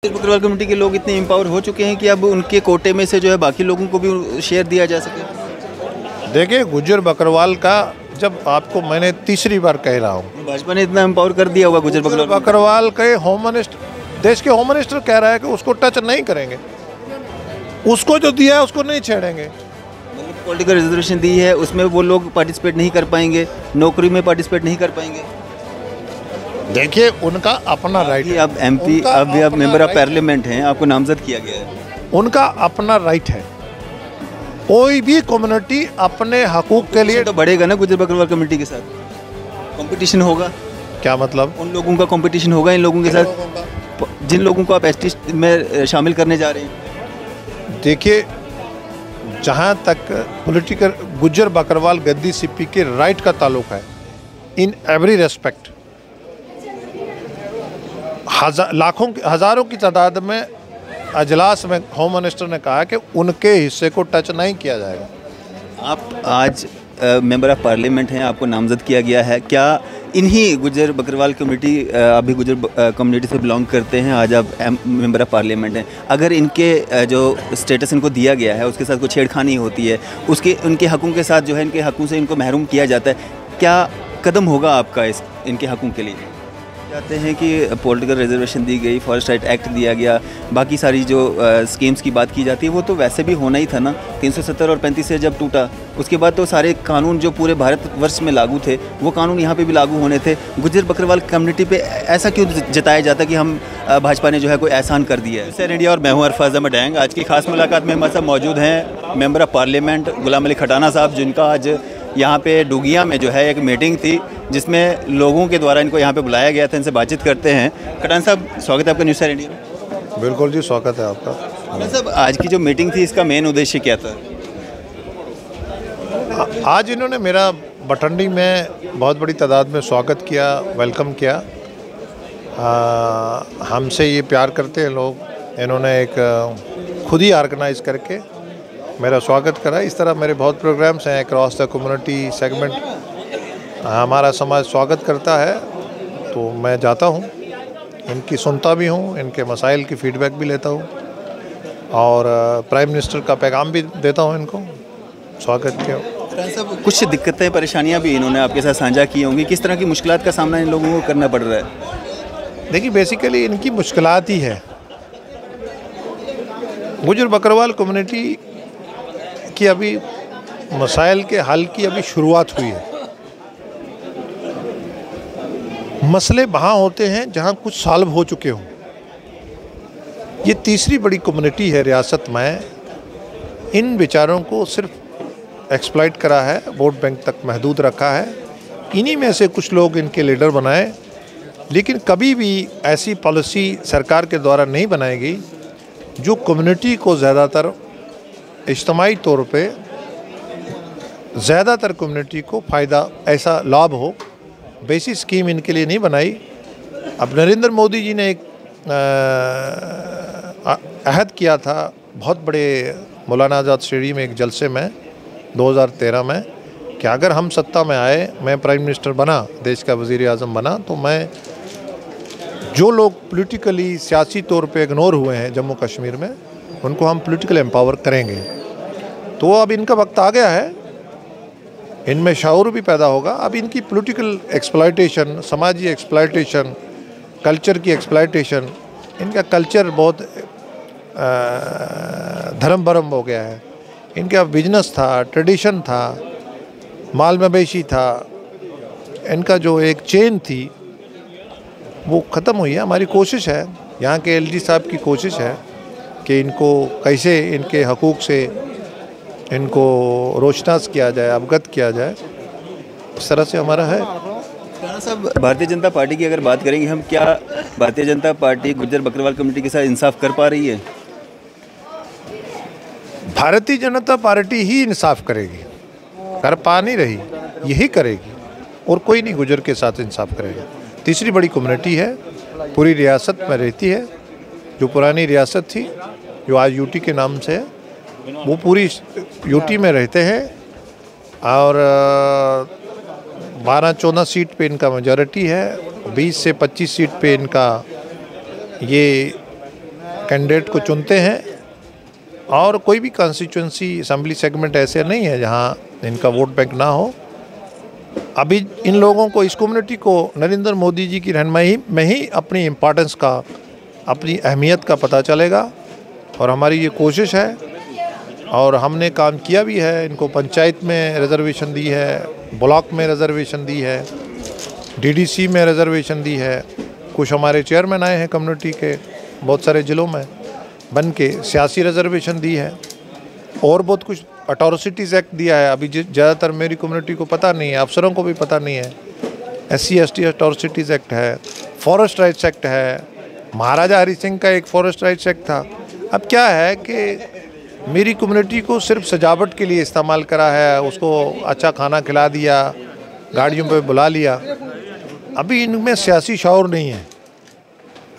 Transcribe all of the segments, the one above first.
Bakarwal community के लोग इतने एम्पावर हो चुके हैं कि अब उनके कोटे में से जो है बाकी लोगों को भी शेयर दिया जा सके। देखिए, गुज्जर बकरवाल का जब आपको मैंने तीसरी बार कह रहा हूँ, भाजपा ने इतना एम्पावर कर दिया होगा गुज्जर बकरवाल के होम मिनिस्टर, देश के होम मिनिस्टर कह रहा है कि उसको टच नहीं करेंगे, उसको जो दिया है उसको नहीं छेड़ेंगे। मतलब पॉलिटिकल रिजर्वेशन दी है, उसमें वो लोग पार्टिसिपेट नहीं कर पाएंगे, नौकरी में पार्टिसिपेट नहीं कर पाएंगे। देखिए, उनका अपना राइट है। अब एमपी, अब मेंबर ऑफ पार्लियामेंट हैं, आपको नामजद किया गया है, उनका अपना राइट है। कोई भी कम्युनिटी अपने हकूक के लिए तो बढ़ेगा ना गुज्जर बकरवाल कम्युनिटी के साथ, कंपटीशन होगा। क्या मतलब? उन लोगों का कंपटीशन होगा इन लोगों के साथ, जिन लोगों को आप एसटी में शामिल करने जा रहे हैं। देखिए, जहाँ तक पॉलिटिकल गुज्जर बकरवाल गद्दी सिप्पी के राइट का ताल्लुक है, इन एवरी रेस्पेक्ट हज़ारों की तादाद में अजलास में होम मिनिस्टर ने कहा कि उनके हिस्से को टच नहीं किया जाएगा। आप आज मेंबर ऑफ पार्लियामेंट हैं, आपको नामजद किया गया है। क्या इन्हीं गुज्जर बकरवाल कम्युनिटी, अभी गुज्जर कम्युनिटी से बिलोंग करते हैं, आज आप मेंबर ऑफ पार्लियामेंट हैं, अगर इनके जो स्टेटस इनको दिया गया है उसके साथ कोई छेड़खानी होती है, उसके उनके हकों के साथ जो है इनके हकों से इनको महरूम किया जाता है, क्या कदम होगा आपका इनके हकों के लिए? चाहते हैं कि पॉलिटिकल रिजर्वेशन दी गई, फॉरेस्ट राइट एक्ट दिया गया, बाकी सारी जो स्कीम्स की बात की जाती है वो तो वैसे भी होना ही था ना। 370 और 35 से जब टूटा उसके बाद तो सारे कानून जो पूरे भारतवर्ष में लागू थे वो कानून यहाँ पे भी लागू होने थे। गुज्जर बकरवाल कम्युनिटी पे ऐसा क्यों जताया जाता कि हम भाजपा ने जो है कोई एहसान कर दिया है? सर इंडिया और मैं हूँ अरफाज अहमद डैंग। आज की खास मुलाकात में हमारे साथ मौजूद हैं member of parliament Ghulam Ali Khatana साहब, जिनका आज यहाँ पे डुगिया में जो है एक मीटिंग थी जिसमें लोगों के द्वारा इनको यहाँ पे बुलाया गया था। इनसे बातचीत करते हैं। खटाना साहब, स्वागत है आपका न्यूज़ सर इंडिया में। बिल्कुल जी, स्वागत है आपका। खटाना साहब, आज की जो मीटिंग थी इसका मेन उद्देश्य क्या था? आज इन्होंने मेरा बटंडी में बहुत बड़ी तादाद में स्वागत किया, वेलकम किया। हमसे ये प्यार करते हैं लोग। इन्होंने एक खुद ही ऑर्गेनाइज करके मेरा स्वागत करा। इस तरह मेरे बहुत प्रोग्राम्स हैं अक्रॉस द कम्युनिटी सेगमेंट। हमारा समाज स्वागत करता है तो मैं जाता हूँ, इनकी सुनता भी हूँ, इनके मसाइल की फ़ीडबैक भी लेता हूँ और प्राइम मिनिस्टर का पैगाम भी देता हूँ इनको स्वागत के। सब कुछ दिक्कतें, परेशानियाँ भी इन्होंने आपके साथ साझा की होंगी। किस तरह की मुश्किलात का सामना इन लोगों को करना पड़ रहा है? देखिए, बेसिकली इनकी मुश्किलात ही है। गुज्जर बकरवाल कम्युनिटी की अभी मसाइल के हल की अभी शुरुआत हुई है। मसले वहाँ होते हैं जहाँ कुछ सॉल्व हो चुके हों। ये तीसरी बड़ी कम्युनिटी है रियासत में। इन बेचारों को सिर्फ एक्सप्लॉइट करा है, वोट बैंक तक महदूद रखा है। इन्हीं में से कुछ लोग इनके लीडर बनाए, लेकिन कभी भी ऐसी पॉलिसी सरकार के द्वारा नहीं बनाई गई जो कम्युनिटी को ज़्यादातर इज्तिमाई तौर पे ज़्यादातर कम्युनिटी को फ़ायदा, ऐसा लाभ हो। बेसिक स्कीम इनके लिए नहीं बनाई। अब नरेंद्र मोदी जी ने एक अहद किया था बहुत बड़े मौलाना आज़ाद स्टेडियम में एक जलसे में 2013 में कि अगर हम सत्ता में आए, मैं प्राइम मिनिस्टर बना, देश का वज़ीर आज़म बना, तो मैं जो लोग पॉलिटिकली सियासी तौर पे इग्नोर हुए हैं जम्मू कश्मीर में, उनको हम पॉलिटिकल एम्पावर करेंगे। तो अब इनका वक्त आ गया है, इनमें शऊर भी पैदा होगा। अब इनकी पॉलिटिकल एक्सप्लॉयटेशन, समाजी एक्सप्लॉयटेशन, कल्चर की एक्सप्लॉयटेशन, इनका कल्चर बहुत धर्म भरम हो गया है। इनका बिजनेस था, ट्रेडिशन था, माल मवेशी था, इनका जो एक चेन थी वो ख़त्म हुई है। हमारी कोशिश है, यहाँ के एलजी साहब की कोशिश है कि इनको कैसे इनके हकूक़ से इनको रोशनास किया जाए, अवगत किया जाए। इस तरह से हमारा है। साहब, भारतीय जनता पार्टी की अगर बात करेंगे हम, क्या भारतीय जनता पार्टी गुज्जर बकरवाल कम्युनिटी के साथ इंसाफ कर पा रही है? भारतीय जनता पार्टी ही इंसाफ करेगी, कर पा नहीं रही, यही करेगी और कोई नहीं गुज्जर के साथ इंसाफ करेगा। तीसरी बड़ी कम्युनिटी है, पूरी रियासत में रहती है। जो पुरानी रियासत थी, जो आज यूटी के नाम से है, वो पूरी यूटी में रहते हैं और 12-14 सीट पे इनका मेजॉरिटी है। 20 से 25 सीट पे इनका ये कैंडिडेट को चुनते हैं, और कोई भी कॉन्स्टिट्यूंसी असेंबली सेगमेंट ऐसे नहीं है जहां इनका वोट बैंक ना हो। अभी इन लोगों को, इस कम्युनिटी को नरेंद्र मोदी जी की रहनुमाई में ही अपनी इम्पोर्टेंस का, अपनी अहमियत का पता चलेगा। और हमारी ये कोशिश है, और हमने काम किया भी है। इनको पंचायत में रिजर्वेशन दी है, ब्लॉक में रिजर्वेशन दी है, डीडीसी में रिजर्वेशन दी है। कुछ हमारे चेयरमैन आए हैं कम्युनिटी के बहुत सारे ज़िलों में बन के, सियासी रिजर्वेशन दी है, और बहुत कुछ अटॉरिटीज़ एक्ट दिया है। अभी ज़्यादातर मेरी कम्युनिटी को पता नहीं है, अफसरों को भी पता नहीं है। SC ST अटॉरिटीज़ एक्ट है, फॉरेस्ट राइट्स एक्ट है, महाराजा हरि सिंह का एक फॉरेस्ट राइट्स एक्ट था। अब क्या है कि मेरी कम्युनिटी को सिर्फ सजावट के लिए इस्तेमाल करा है, उसको अच्छा खाना खिला दिया, गाड़ियों पे बुला लिया। अभी इनमें सियासी शऊर नहीं है,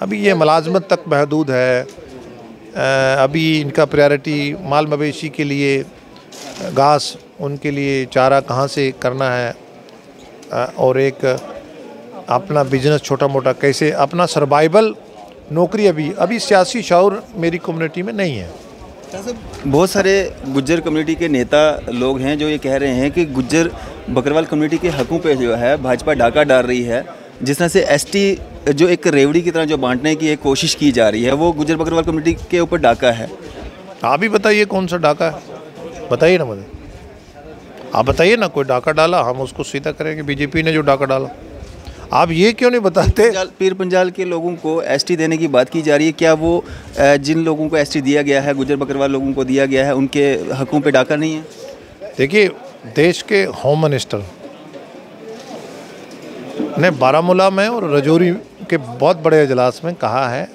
अभी ये मुलाजमत तक महदूद है। अभी इनका प्रायोरिटी माल मवेशी के लिए घास, उनके लिए चारा कहाँ से करना है, और एक अपना बिजनेस छोटा मोटा कैसे, अपना सर्वाइवल, नौकरी। अभी सियासी शऊर मेरी कम्युनिटी में नहीं है। बहुत सारे गुज्जर कम्युनिटी के नेता लोग हैं जो ये कह रहे हैं कि गुज्जर बकरवाल कम्युनिटी के हकों पे जो है भाजपा डाका डाल रही है। जिस तरह से ST जो एक रेवड़ी की तरह जो बांटने की एक कोशिश की जा रही है, वो गुज्जर बकरवाल कम्युनिटी के ऊपर डाका है। आप ही बताइए कौन सा डाका है, बताइए ना मुझे। आप बताइए ना, कोई डाका डाला, हम उसको सीधा करेंगे। बीजेपी ने जो डाका डाला, आप ये क्यों नहीं बताते? पीर पंजाल के लोगों को ST देने की बात की जा रही है। क्या वो जिन लोगों को ST दिया गया है, गुज्जर बकरवाल लोगों को दिया गया है, उनके हकों पे डाका नहीं है? देखिए, देश के होम मिनिस्टर ने बारामूला में और रजौरी के बहुत बड़े इजलास में कहा है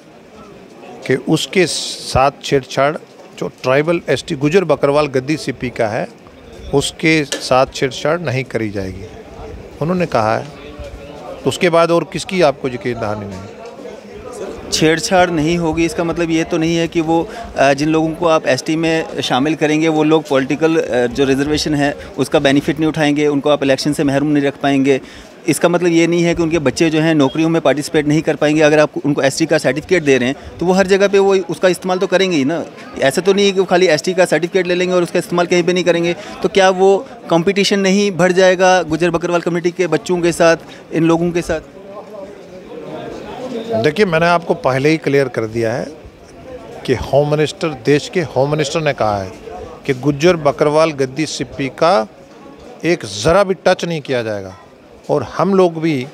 कि उसके साथ छेड़छाड़, जो ट्राइबल ST गुज्जर बकरवाल गद्दी CP का है, उसके साथ छेड़छाड़ नहीं करी जाएगी, उन्होंने कहा है। तो उसके बाद और किसकी आपको यकीन दहानी नहीं? छेड़छाड़ नहीं होगी, इसका मतलब ये तो नहीं है कि वो जिन लोगों को आप ST में शामिल करेंगे वो लोग पॉलिटिकल जो रिजर्वेशन है उसका बेनिफिट नहीं उठाएंगे, उनको आप इलेक्शन से महरूम नहीं रख पाएंगे। इसका मतलब ये नहीं है कि उनके बच्चे जो हैं नौकरियों में पार्टिसिपेट नहीं कर पाएंगे। अगर आप उनको ST का सर्टिफिकेट दे रहे हैं तो वो हर जगह पे वो उसका इस्तेमाल तो करेंगे ही ना। ऐसा तो नहीं है कि वो खाली ST का सर्टिफिकेट ले लेंगे और उसका इस्तेमाल कहीं पे नहीं करेंगे। तो क्या वो कंपटीशन नहीं बढ़ जाएगा गुज्जर बकरवाल कम्युनिटी के बच्चों के साथ, इन लोगों के साथ? देखिए, मैंने आपको पहले ही क्लियर कर दिया है कि होम मिनिस्टर, देश के होम मिनिस्टर ने कहा है कि गुज्जर बकरवाल गद्दी CP का एक ज़रा भी टच नहीं किया जाएगा। और हम लोग भी,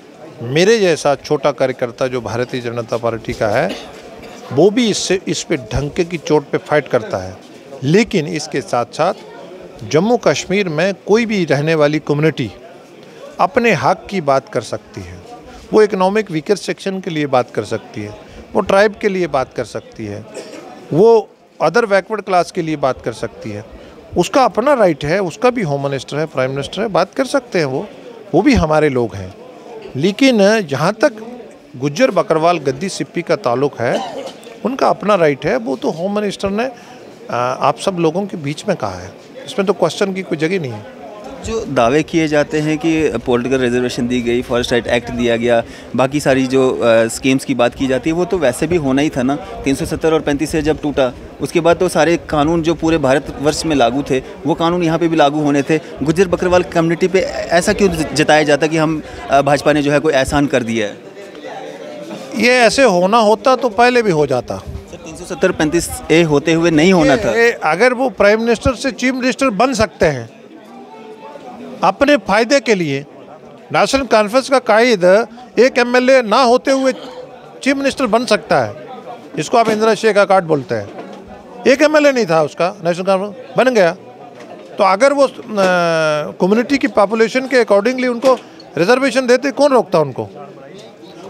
मेरे जैसा छोटा कार्यकर्ता जो भारतीय जनता पार्टी का है, वो भी इस पे ढंके की चोट पे फाइट करता है। लेकिन इसके साथ साथ जम्मू कश्मीर में कोई भी रहने वाली कम्युनिटी अपने हक की बात कर सकती है। वो इकोनॉमिक वीकर सेक्शन के लिए बात कर सकती है, वो ट्राइब के लिए बात कर सकती है, वो अदर बैकवर्ड क्लास के लिए बात कर सकती है। उसका अपना राइट है, उसका भी होम मिनिस्टर है, प्राइम मिनिस्टर है, बात कर सकते हैं। वो भी हमारे लोग हैं। लेकिन जहाँ तक गुज्जर बकरवाल गद्दी CP का ताल्लुक है, उनका अपना राइट है। वो तो होम मिनिस्टर ने आप सब लोगों के बीच में कहा है, इसमें तो क्वेश्चन की कोई जगह नहीं है। जो दावे किए जाते हैं कि पॉलिटिकल रिजर्वेशन दी गई, फॉरेस्ट राइट एक्ट दिया गया, बाकी सारी जो स्कीम्स की बात की जाती है, वो तो वैसे भी होना ही था ना। 370 और 35 से जब टूटा, उसके बाद तो सारे कानून जो पूरे भारतवर्ष में लागू थे, वो कानून यहाँ पे भी लागू होने थे। गुज्जर बकरवाल कम्युनिटी पे ऐसा क्यों जताया जाता कि हम भाजपा ने जो है कोई एहसान कर दिया है? ये ऐसे होना होता तो पहले भी हो जाता। 370-35A होते हुए नहीं होना था। अगर वो प्राइम मिनिस्टर से चीफ मिनिस्टर बन सकते हैं अपने फायदे के लिए, नेशनल कॉन्फ्रेंस का कायद एक MLA ना होते हुए चीफ मिनिस्टर बन सकता है, जिसको आप इंदिरा शेख का कार्ड बोलते हैं। एक MLA नहीं था उसका, नेशनल कॉन्फ्रेंस बन गया। तो अगर वो कम्युनिटी की पॉपुलेशन के अकॉर्डिंगली उनको रिजर्वेशन देते, कौन रोकता उनको?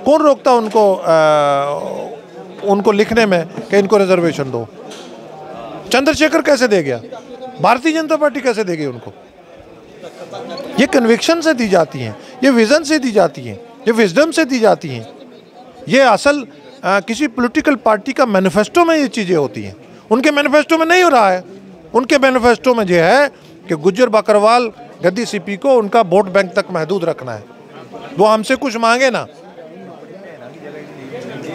कौन रोकता उनको लिखने में कि इनको रिजर्वेशन दो? चंद्रशेखर कैसे दे गया? भारतीय जनता पार्टी कैसे देगी उनको? ये कन्विक्शन से दी जाती हैं, ये विजन से दी जाती हैं, ये विजडम से दी जाती हैं। ये असल किसी पॉलिटिकल पार्टी का मैनिफेस्टो में ये चीज़ें होती हैं। उनके मैनिफेस्टो में नहीं हो रहा है। उनके मैनिफेस्टो में ये है कि गुज्जर बकरवाल गद्दी CP को उनका वोट बैंक तक महदूद रखना है। वो हमसे कुछ मांगे ना,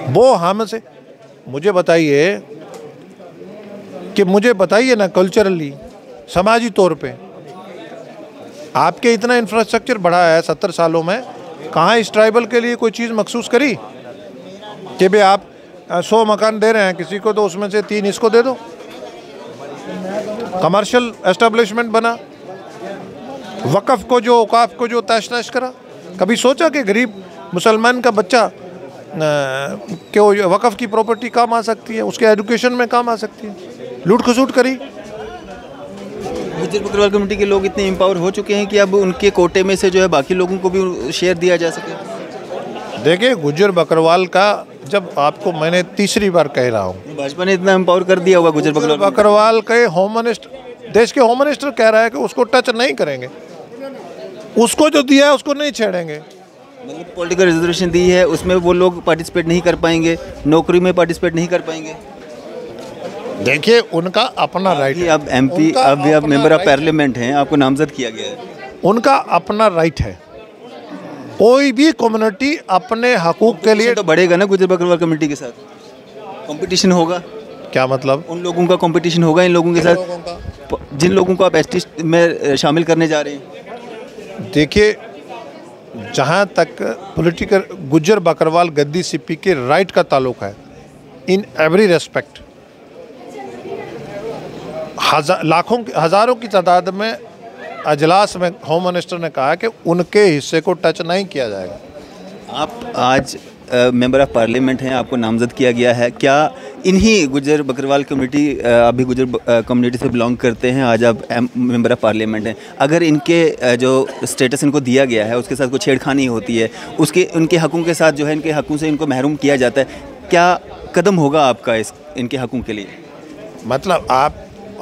वो हमसे, मुझे बताइए कि मुझे बताइए ना, कल्चरली, समाजी तौर पे आपके इतना इंफ्रास्ट्रक्चर बढ़ा है 70 सालों में, कहाँ इस ट्राइबल के लिए कोई चीज़ मखसूस करी कि भाई आप 100 मकान दे रहे हैं किसी को, तो उसमें से 3 इसको दे दो। कमर्शियल एस्टेब्लिशमेंट बना, वक़फ़ को जो औकाफ को जो तहस नहस करा। कभी सोचा कि गरीब मुसलमान का बच्चा क्यों वक़फ़ की प्रॉपर्टी काम आ सकती है, उसके एजुकेशन में काम आ सकती है? लूट खसूट करी। गुज्जर बकरवाल कम्युनिटी के लोग इतने एम्पावर हो चुके हैं कि अब उनके कोटे में से जो है बाकी लोगों को भी शेयर दिया जा सके। देखिए, गुज्जर बकरवाल का, जब आपको मैंने तीसरी बार कह रहा हूँ, भाजपा ने इतना एम्पावर कर दिया हुआ गुज्जर बकरवाल के होम मिनिस्टर, देश के होम मिनिस्टर कह रहा है कि उसको टच नहीं करेंगे, उसको जो दिया है उसको नहीं छेड़ेंगे। मतलब पॉलिटिकल रिजर्वेशन दी है, उसमें वो लोग पार्टिसिपेट नहीं कर पाएंगे, नौकरी में पार्टिसिपेट नहीं कर पाएंगे। देखिए, उनका अपना राइट है। अब एमपी, अब आप मेंबर ऑफ पार्लियामेंट हैं, आपको नामजद किया गया है, उनका अपना राइट है। कोई भी कम्युनिटी अपने हकूक के लिए तो बढ़ेगा ना गुज्जर बकरवाल कम्युनिटी के साथ, कंपटीशन होगा। क्या मतलब? उन लोगों का कंपटीशन होगा इन लोगों के साथ, जिन लोगों को आप एसटी में शामिल करने जा रहे हैं। देखिए, जहाँ तक पॉलिटिकल गुज्जर बकरवाल गद्दी सिप्पी के राइट का ताल्लुक है, इन एवरी रेस्पेक्ट, लाखों हज़ारों की तादाद में अजलास में होम मिनिस्टर ने कहा कि उनके हिस्से को टच नहीं किया जाएगा। आप आज मेंबर ऑफ पार्लियामेंट हैं, आपको नामजद किया गया है। क्या इन्हीं गुज्जर बकरवाल कम्युनिटी, अभी गुज्जर कम्युनिटी से बिलोंग करते हैं, आज आप मेंबर ऑफ पार्लियामेंट हैं, अगर इनके जो स्टेटस इनको दिया गया है उसके साथ कोई छेड़खानी होती है, उसके उनके हकों के साथ जो है, इनके हकों से इनको महरूम किया जाता है, क्या कदम होगा आपका इनके हकों के लिए? मतलब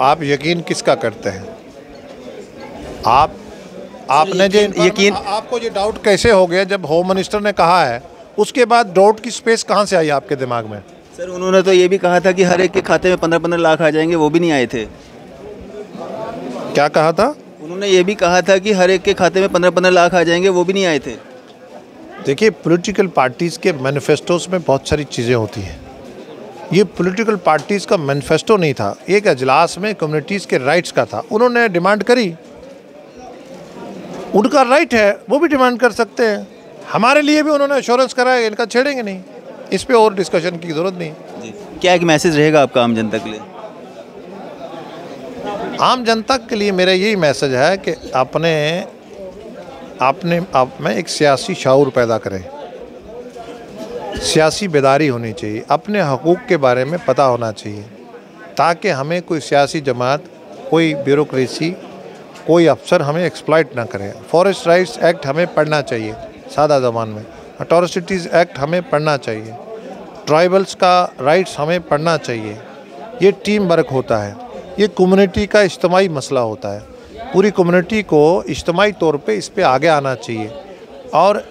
आप यकीन किसका करते हैं? आपने जो यकीन, आपको ये डाउट कैसे हो गया जब होम मिनिस्टर ने कहा है, उसके बाद डाउट की स्पेस कहाँ से आई आपके दिमाग में? सर, उन्होंने तो ये भी कहा था कि हर एक के खाते में 15-15 लाख आ जाएंगे, वो भी नहीं आए थे। क्या कहा था? उन्होंने ये भी कहा था कि हर एक के खाते में 15-15 लाख आ जाएंगे, वो भी नहीं आए थे। देखिए, पॉलिटिकल पार्टीज़ के मैनिफेस्टोस में बहुत सारी चीज़ें होती हैं। ये पॉलिटिकल पार्टीज़ का मैनिफेस्टो नहीं था, एक अजलास में कम्युनिटीज़ के राइट्स का था। उन्होंने डिमांड करी, उनका राइट है, वो भी डिमांड कर सकते हैं। हमारे लिए भी उन्होंने एश्योरेंस कराया, इनका छेड़ेंगे नहीं, इस पे और डिस्कशन की ज़रूरत नहीं। जी, क्या एक मैसेज रहेगा आपका आम जनता के लिए? आम जनता के लिए मेरा यही मैसेज है कि अपने आप में एक सियासी शऊर पैदा करें, सियासी बेदारी होनी चाहिए, अपने हकूक़ के बारे में पता होना चाहिए, ताकि हमें कोई सियासी जमात, कोई ब्यूरोक्रेसी, कोई अफसर हमें एक्सप्लॉइट ना करे। फॉरेस्ट राइट्स एक्ट हमें पढ़ना चाहिए सादा ज़बान में, अट्रॉसिटीज़ एक्ट हमें पढ़ना चाहिए, ट्राइबल्स का राइट्स हमें पढ़ना चाहिए। ये टीम वर्क होता है, ये कम्युनिटी का इज्तिमाई मसला होता है, पूरी कम्युनिटी को इज्तिमाई तौर पे इस पे आगे आना चाहिए और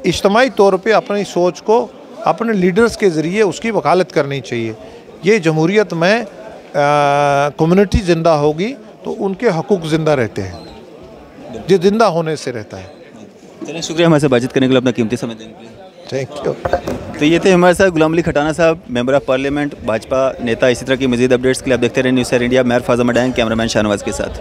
इज्तिमाई तौर पे अपनी सोच को अपने लीडर्स के ज़रिए उसकी वकालत करनी चाहिए। ये जमहूरियत में कम्युनिटी ज़िंदा होगी तो उनके हकूक़ ज़िंदा रहते हैं, जो ज़िंदा होने से रहता है। चलिए, शुक्रिया हमारे साथ बातचीत करने के लिए, अपना कीमती समय देने के लिए। Thank you. तो ये थे हमारे साथ गुलाम अली खटाना साहब, मेंबर ऑफ पार्लियामेंट, भाजपा नेता। इसी तरह की मज़ीद अपडेट्स के लिए आप देखते रहे न्यूज़ इंडिया। मैं फाज़ा मडायन, कैमरामैन शाहनवाज के साथ।